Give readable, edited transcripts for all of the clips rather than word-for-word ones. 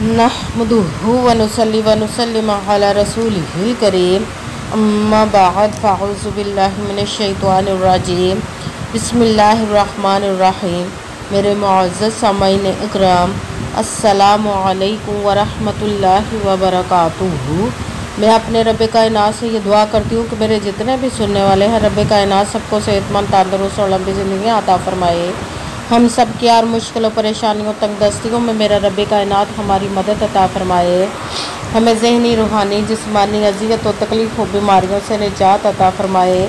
नहमदुहु व नुसल्ली व नुसल्लिम अला रसूलिहिल करीम अम्मा बाद फ़अऊज़ु बिल्लाहि मिनश शैतानिर रजीम बिस्मिल्लाहिर रहमानिर रहीम। मेरे मुअज़्ज़ज़ सामईन इकराम, अस्सलामु अलैकुम व रहमतुल्लाहि व बरकातुहू। मैं अपने रब कायनात से ये दुआ करती हूँ कि मेरे जितने भी सुनने वाले हैं, रब कायनात सबको सेहतमंद, तंदुरुस्त और लंबी ज़िंदगी अता फ़रमाए। हम सब की यार मुश्किलों, परेशानियों, तंगदस्तियों में मेरा रब कायनात हमारी मदद अता फ़रमाए। हमें ज़हनी, रूहानी, जिस्मानी अज़ियत और तकलीफ़ और बीमारियों से निजात अता फ़रमाए।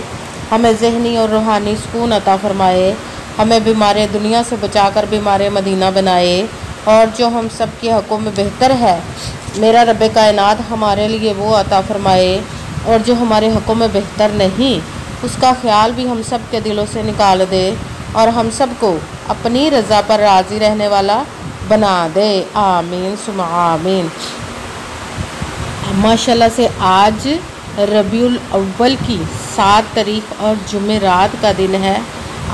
हमें ज़हनी और रूहानी सुकून अता फ़रमाए। हमें बीमार दुनिया से बचाकर बीमार मदीना बनाए। और जो हम सब के हक़ों में बेहतर है, मेरा रब कायनात हमारे लिए वो अता फ़रमाए। और जो हमारे हक़ों में बेहतर नहीं, उसका ख़्याल भी हम सब के दिलों से निकाल दे और हम सब को अपनी रज़ा पर राज़ी रहने वाला बना दे। आमीन सुमा आमीन। माशाल्लाह से आज रबीउल अव्वल की 7 तारीख और जुमेरात का दिन है।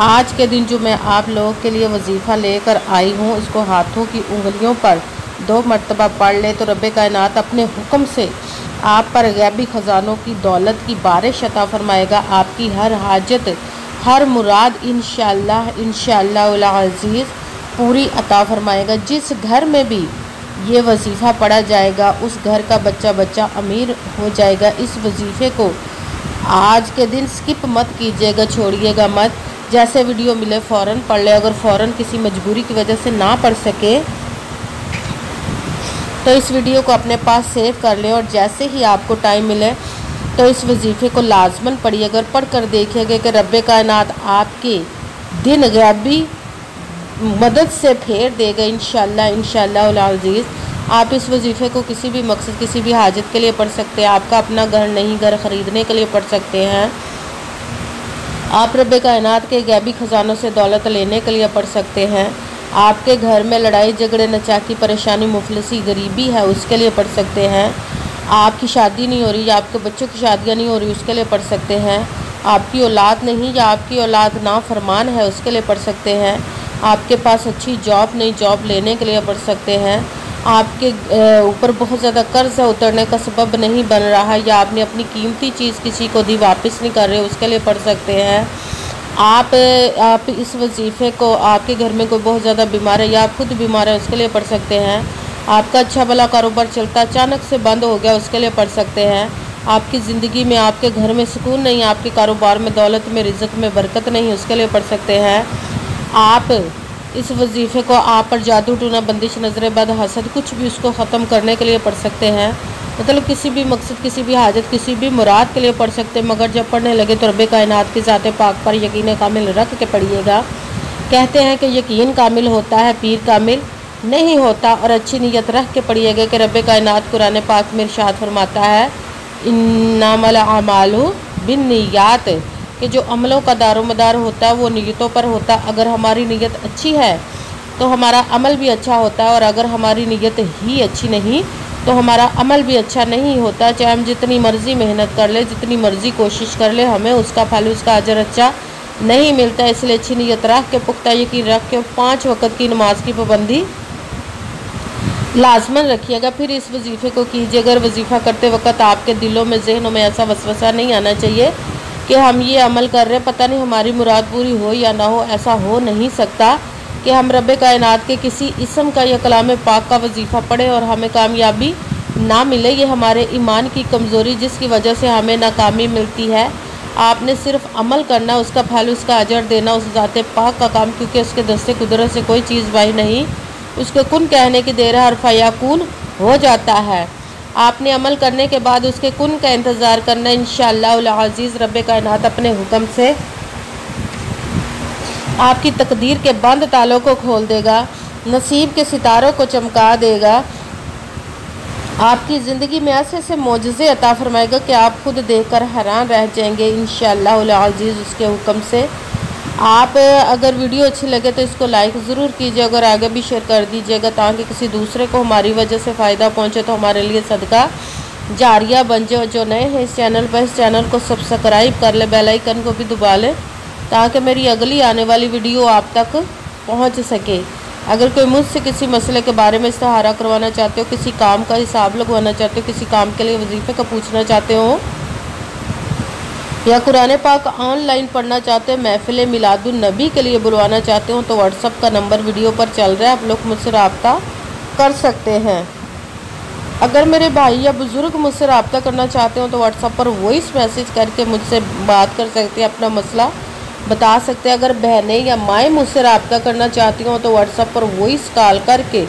आज के दिन जो मैं आप लोगों के लिए वजीफ़ा लेकर आई हूँ, इसको हाथों की उंगलियों पर 2 मरतबा पढ़ ले तो रब कायनात अपने हुक्म से आप पर गैबी ख़जानों की दौलत की बारिश अता फ़रमाएगा। आपकी हर हाजत, हर मुराद इंशाअल्लाह अज़ीज़ पूरी अता फ़रमाएगा। जिस घर में भी ये वजीफ़ा पढ़ा जाएगा, उस घर का बच्चा बच्चा अमीर हो जाएगा। इस वजीफ़े को आज के दिन स्किप मत कीजिएगा, छोड़िएगा मत। जैसे वीडियो मिले फ़ौरन पढ़ ले। अगर फ़ौरन किसी मजबूरी की वजह से ना पढ़ सके तो इस वीडियो को अपने पास सेव कर ले और जैसे ही आपको टाइम मिले तो इस वजीफ़े को लाजमन पढ़िए। अगर पढ़ कर देखिएगा कि रब कायनात आपके दिन गैबी मदद से फेर देगा इंशाअल्लाह अज़ीज़। आप इस वजीफ़े को किसी भी मकसद, किसी भी हाजत के लिए पढ़ सकते हैं। आपका अपना घर नहीं, घर ख़रीदने के लिए पढ़ सकते हैं। आप रब कायनात के गैबी ख़जानों से दौलत लेने के लिए पढ़ सकते हैं। आपके घर में लड़ाई झगड़े, नचाकी, परेशानी, मुफलिसी, गरीबी है, उसके लिए पढ़ सकते हैं। आपकी शादी नहीं हो रही या आपके बच्चों की शादियाँ नहीं हो रही, उसके लिए पढ़ सकते हैं। आपकी औलाद नहीं या आपकी औलाद नाफरमान है, उसके लिए पढ़ सकते हैं। आपके पास अच्छी जॉब नहीं, जॉब लेने के लिए पढ़ सकते हैं। आपके ऊपर बहुत ज़्यादा कर्ज है, उतरने का सबब नहीं बन रहा है, या आपने अपनी कीमती चीज़ किसी को दी, वापस नहीं कर रहे, उसके लिए पढ़ सकते हैं। आप इस वजीफ़े को, आपके घर में कोई बहुत ज़्यादा बीमार है या आप खुद बीमार है, उसके लिए पढ़ सकते हैं। आपका अच्छा भला कारोबार चलता अचानक से बंद हो गया, उसके लिए पढ़ सकते हैं। आपकी ज़िंदगी में, आपके घर में सुकून नहीं, आपके कारोबार में, दौलत में, रिज़्क़ में बरकत नहीं, उसके लिए पढ़ सकते हैं। आप इस वजीफ़े को आप पर जादू, टूना, बंदिश, नज़र बद, हसद, कुछ भी उसको ख़त्म करने के लिए पढ़ सकते हैं। मतलब किसी भी मकसद, किसी भी हाजत, किसी भी मुराद के लिए पढ़ सकते हैं। मगर जब पढ़ने लगे तो रब कायनात की ज़ात पाक पर यकीन कामिल रख के पढ़िएगा। कहते हैं कि यकीन कामिल होता है, पीर कामिल नहीं होता। और अच्छी नीयत रख के पढ़िएगा कि रब कायनात कुरान पाक में इरशाद फरमाता है, इन्नमल अमालु बिन्नियात, कि जो अमलों का दारोमदार होता है वो नीयतों पर होता है। अगर हमारी नीयत अच्छी है तो हमारा अमल भी अच्छा होता है, और अगर हमारी नीयत ही अच्छी नहीं तो हमारा अमल भी अच्छा नहीं होता। चाहे हम जितनी मर्ज़ी मेहनत कर ले, जितनी मर्ज़ी कोशिश कर ले, हमें उसका फल, उसका अजर अच्छा नहीं मिलता। इसलिए अच्छी नीयत रख के, पुख्ता यकीन रख के 5 वक़्त की नमाज की पाबंदी लाजमन रखिएगा। फिर इस वजीफ़े को कीजिए। अगर वजीफ़ा करते वक्त आपके दिलों में, जहनों में ऐसा वसवसा नहीं आना चाहिए कि हम ये अमल कर रहे हैं, पता नहीं हमारी मुराद पूरी हो या ना हो। ऐसा हो नहीं सकता कि हम रब कायनात के किसी इसम का या कलाम पाक का वजीफ़ा पढ़ें और हमें कामयाबी ना मिले। ये हमारे ईमान की कमज़ोरी, जिसकी वजह से हमें नाकामी मिलती है। आपने सिर्फ अमल करना, उसका फल, उसका अजर देना उस ज़ात पाक का काम, क्योंकि उसके दस्ते कुदरत से कोई चीज़ बाही नहीं। उसके कुन कहने की देर है और फयाकुन हो जाता है। आपने अमल करने के बाद उसके कुन का इंतज़ार करना। इंशाअल्लाह अज़ीज़ रब कायनात अपने हुक्म से आपकी तकदीर के बंद तालों को खोल देगा, नसीब के सितारों को चमका देगा। आपकी ज़िंदगी में ऐसे ऐसे मोजज़े अता फ़रमाएगा कि आप खुद देखकर हैरान रह जाएंगे इंशाअल्लाह अज़ीज़ उसके हुक्म से। आप अगर वीडियो अच्छी लगे तो इसको लाइक ज़रूर कीजिए, अगर आगे भी शेयर कर दीजिएगा ताकि किसी दूसरे को हमारी वजह से फ़ायदा पहुँचे, तो हमारे लिए सदका जारिया बन जाए। जो नए हैं इस चैनल पर, इस चैनल को सब्सक्राइब कर ले, बेल आइकन को भी दबा लें ताकि मेरी अगली आने वाली वीडियो आप तक पहुंच सके। अगर कोई मुझसे किसी मसले के बारे में इस्तिहारा करवाना चाहते हो, किसी काम का हिसाब लगवाना चाहते हो, किसी काम के लिए वजीफ़े का पूछना चाहते हो, या कुरान पाक ऑनलाइन पढ़ना चाहते हो, महफिल मिलादुन नबी के लिए बुलवाना चाहते हो, तो व्हाट्सअप का नंबर वीडियो पर चल रहा है, आप लोग मुझसे रब्ता कर सकते हैं। अगर मेरे भाई या बुज़ुर्ग मुझसे रब्ता करना चाहते हो तो व्हाट्सअप पर वॉइस मैसेज करके मुझसे बात कर सकते हैं, अपना मसला बता सकते हैं। अगर बहनें या माएँ मुझसे रब्ता करना चाहती हों तो व्हाट्सअप पर वॉइस कॉल करके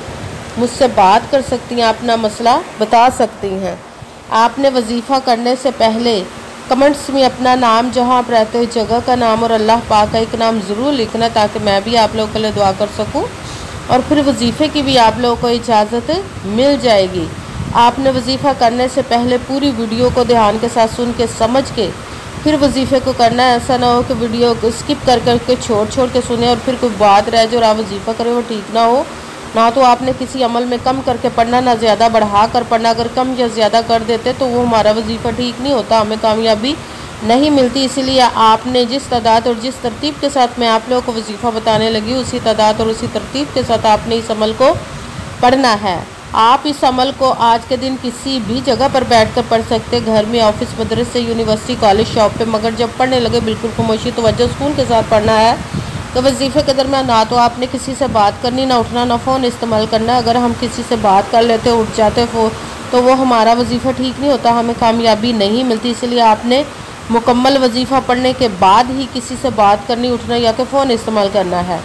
मुझसे बात कर सकती हैं, अपना मसला बता सकती हैं। आपने वजीफ़ा करने से पहले कमेंट्स में अपना नाम, जहां आप रहते हो जगह का नाम और अल्लाह पाक का एक नाम ज़रूर लिखना, ताकि मैं भी आप लोगों के लिए दुआ कर सकूं, और फिर वजीफ़े की भी आप लोगों को इजाज़त मिल जाएगी। आपने वजीफ़ा करने से पहले पूरी वीडियो को ध्यान के साथ सुन के समझ के फिर वजीफ़े को करना है। ऐसा ना हो कि वीडियो को स्किप कर करके छोड़ के सुने और फिर कोई बात रह जाए और आप वजीफ़ा करें, वो ठीक ना हो। ना तो आपने किसी अमल में कम करके पढ़ना, ना ज़्यादा बढ़ा कर पढ़ना। अगर कम या ज़्यादा कर देते तो वो हमारा वजीफ़ा ठीक नहीं होता, हमें कामयाबी नहीं मिलती। इसीलिए आपने जिस तादाद और जिस तरतीब के साथ मैं आप लोगों को वजीफ़ा बताने लगी, उसी तादाद और उसी तरतीब के साथ आपने इस अमल को पढ़ना है। आप इस अमल को आज के दिन किसी भी जगह पर बैठकर पढ़ सकते, घर में, ऑफिस, मदरसे, यूनिवर्सिटी, कॉलेज, शॉप पे, मगर जब पढ़ने लगे बिल्कुल खामोशी तवज्जो सुकून के साथ पढ़ना है। तो वजीफ़े के दरमियान ना तो आपने किसी से बात करनी, ना उठना, ना फ़ोन इस्तेमाल करना। अगर हम किसी से बात कर लेते, उठ जाते तो वो हमारा वजीफ़ा ठीक नहीं होता, हमें कामयाबी नहीं मिलती। इसलिए आपने मुकम्मल वजीफ़ा पढ़ने के बाद ही किसी से बात करनी, उठना या तो फ़ोन इस्तेमाल करना है।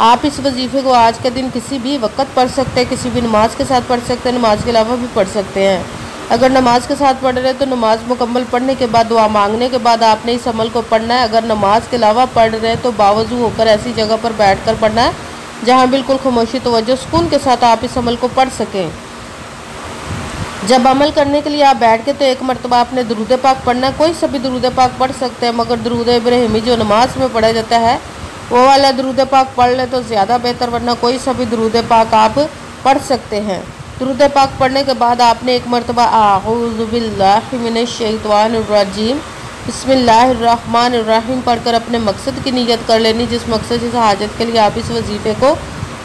आप इस वजीफ़े को आज के दिन किसी भी वक्त पढ़ सकते हैं, किसी भी नमाज के साथ पढ़ सकते हैं, नमाज के अलावा भी पढ़ सकते हैं। अगर नमाज के साथ पढ़ रहे हैं तो नमाज मुकम्मल पढ़ने के बाद, दुआ मांगने के बाद आपने इस अमल को पढ़ना है। अगर नमाज के अलावा पढ़ रहे हैं तो बावजू होकर ऐसी जगह पर बैठ कर पढ़ना है जहाँ बिल्कुल खामोशी तवज्जो सुकून के साथ आप इस अमल को पढ़ सकें। जब अमल करने के लिए आप बैठ के तो एक मरतबा आपने दुरूद पाक पढ़ना है। कोई सभी दुरूद पाक पढ़ सकते हैं, मगर दुरूद इब्राहिमी जो नमाज में पढ़ा जाता है वो वाला दुरूद पाक पढ़ ले तो ज़्यादा बेहतर, वरना कोई सभी दुरूद पाक आप पढ़ सकते हैं। दुरूद पाक पढ़ने के बाद आपने एक मरतबा आऊज़ु बिल्लाहि मिनश शैतानिर रजीम बिस्मिल्लाहिर रहमानिर रहीम पढ़कर अपने मकसद की नीयत कर लेनी, जिस मकसद, जिस हाजत के लिए आप इस वजीफ़े को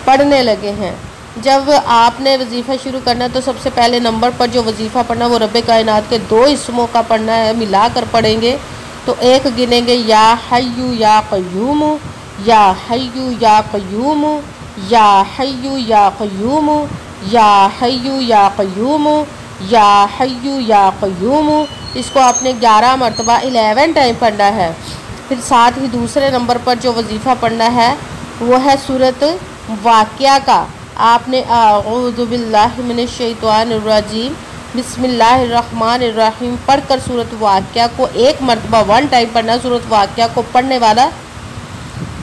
पढ़ने लगे हैं। जब आपने वजीफ़ा शुरू करना है तो सबसे पहले नंबर पर जो वजीफ़ा पढ़ना वो रब्बे कायनात के 2 इसमों का पढ़ना है, मिला कर पढ़ेंगे। तो एक गिनेंगे, या हय्यू या क़य्यूम, या हय्यू या क़य्यूम, या हय्यू या क़य्यूम, या हय्यू या क़य्यूम, या हय्यू या क़य्यूम। इसको आपने 11 मरतबा 11 टाइम पढ़ना है। फिर साथ ही दूसरे नंबर पर जो वजीफ़ा पढ़ना है वो है सूरत वाक़िया का। आपने आऊज़ु बिल्लाहि मिनश शैतानिर रजीम बिस्मिल्लाहिर रहमानिर रहीम पढ़कर सूरत वाक़िया को एक मरतबा 1 टाइम पढ़ना। सूरत वाक़िया को पढ़ने वाला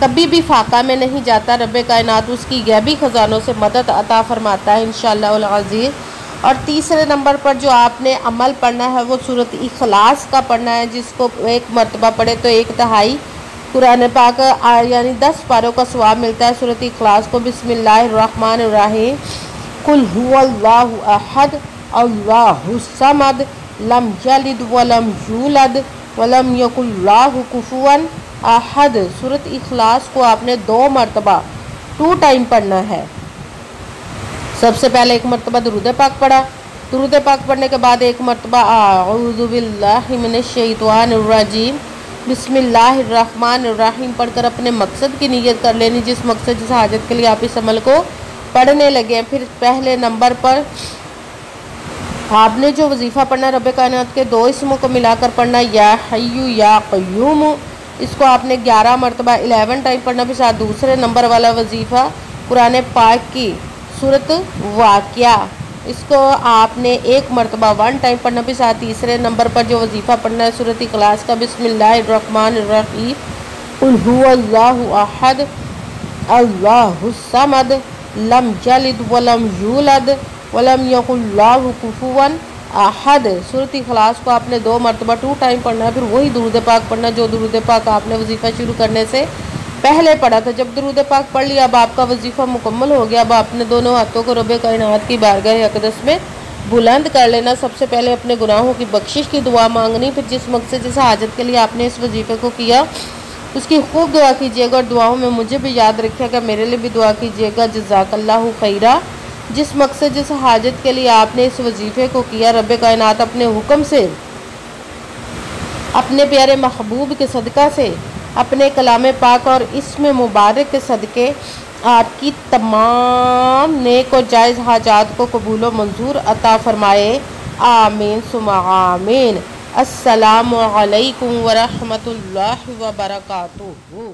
कभी भी फाका में नहीं जाता, रब्बे कायनात उसकी गैबी ख़जानों से मदद अता फरमाता है इंशाअल्लाह अज़ीज़। और तीसरे नंबर पर जो आपने अमल पढ़ना है वो सूरत इखलास का पढ़ना है, जिसको एक मरतबा पढ़े तो 1/3 कुरान पाक यानी 10 पारों का सवाब मिलता है। सूरत इखलास को बिस्मिल्लाहिर्रहमानिर्रहीम कुल हुवल्लाहु अहद अल्लाहुस समद लम यलिद वलम यूलद वलम यकुल लाहु कुफुवन अहद। सूरत इखलास को आपने 2 मरतबा 2 टाइम पढ़ना है। सबसे पहले 1 मरतबा दुरूद पाक पढ़ा, दुरूद पाक पढ़ने के बाद 1 मरतबा आऊज़ु बिल्लाहि मिनश शैतानिर रजीम बिस्मिल्लाहिर्रहमानिर्रहीम पढ़कर अपने मकसद की नीयत कर लेनी, जिस मकसद, जिस हाजत के लिए आप इस अमल को पढ़ने लगे। फिर पहले नंबर पर आपने जो वजीफ़ा पढ़ना रब्बे कायनात के 2 इसमों को मिलाकर पढ़ना, या हय्यू या क़य्यूम। इसको आपने 11 मरतबा 11 टाइम पढ़ना। फिर साथ दूसरे नंबर वाला वजीफ़ा कुरान पाक की सूरत वाक़िया, इसको आपने 1 मरतबा 1 टाइम पढ़ना। फिर साथ तीसरे नंबर पर जो वजीफ़ा पढ़ना है सूरत इखलास का बिस्मिल्लाहिर्रहमानिर्रहीम कुल हुवल्लाहु अहद अल्लाहुस समद लम यलिद वलम यूलद वलम यकुल लाहु कुफुवन अहद। सूरत इखलास को आपने 2 मरतबा 2 टाइम पढ़ना है। फिर वही दुरूद पाक पढ़ना जो दुरूद पाक आपने वजीफ़ा शुरू करने से पहले पढ़ा था। जब दुरूद पाक पढ़ लिया, अब आपका वजीफ़ा मुकम्मल हो गया। अब आपने दोनों हाथों को रब्बे कायनात की बारगाह अक़दस में बुलंद कर लेना। सबसे पहले अपने गुनाहों की बख्शिश की दुआ मांगनी, फिर जिस मकसद, जिस हाजत के लिए आपने इस वजीफ़े को किया उसकी खूब दुआ कीजिएगा और दुआओं में मुझे भी याद रखिएगा, मेरे लिए भी दुआ कीजिएगा। जज़ाकल्लाहु खैरा। जिस मकसद जिस हाजत के लिए आपने इस वजीफ़े को किया, रब कायनात अपने हुक्म से, अपने प्यारे महबूब के सदका से, अपने कलाम पाक और इसमें मुबारक के सदके आपकी तमाम नेक और जायज़ हाजात को कबूल व मंजूर अता फ़रमाए। आमीन सुम्मा आमीन। अस्सलामु अलैकुम व रहमतुल्लाहि व बरकातुहू।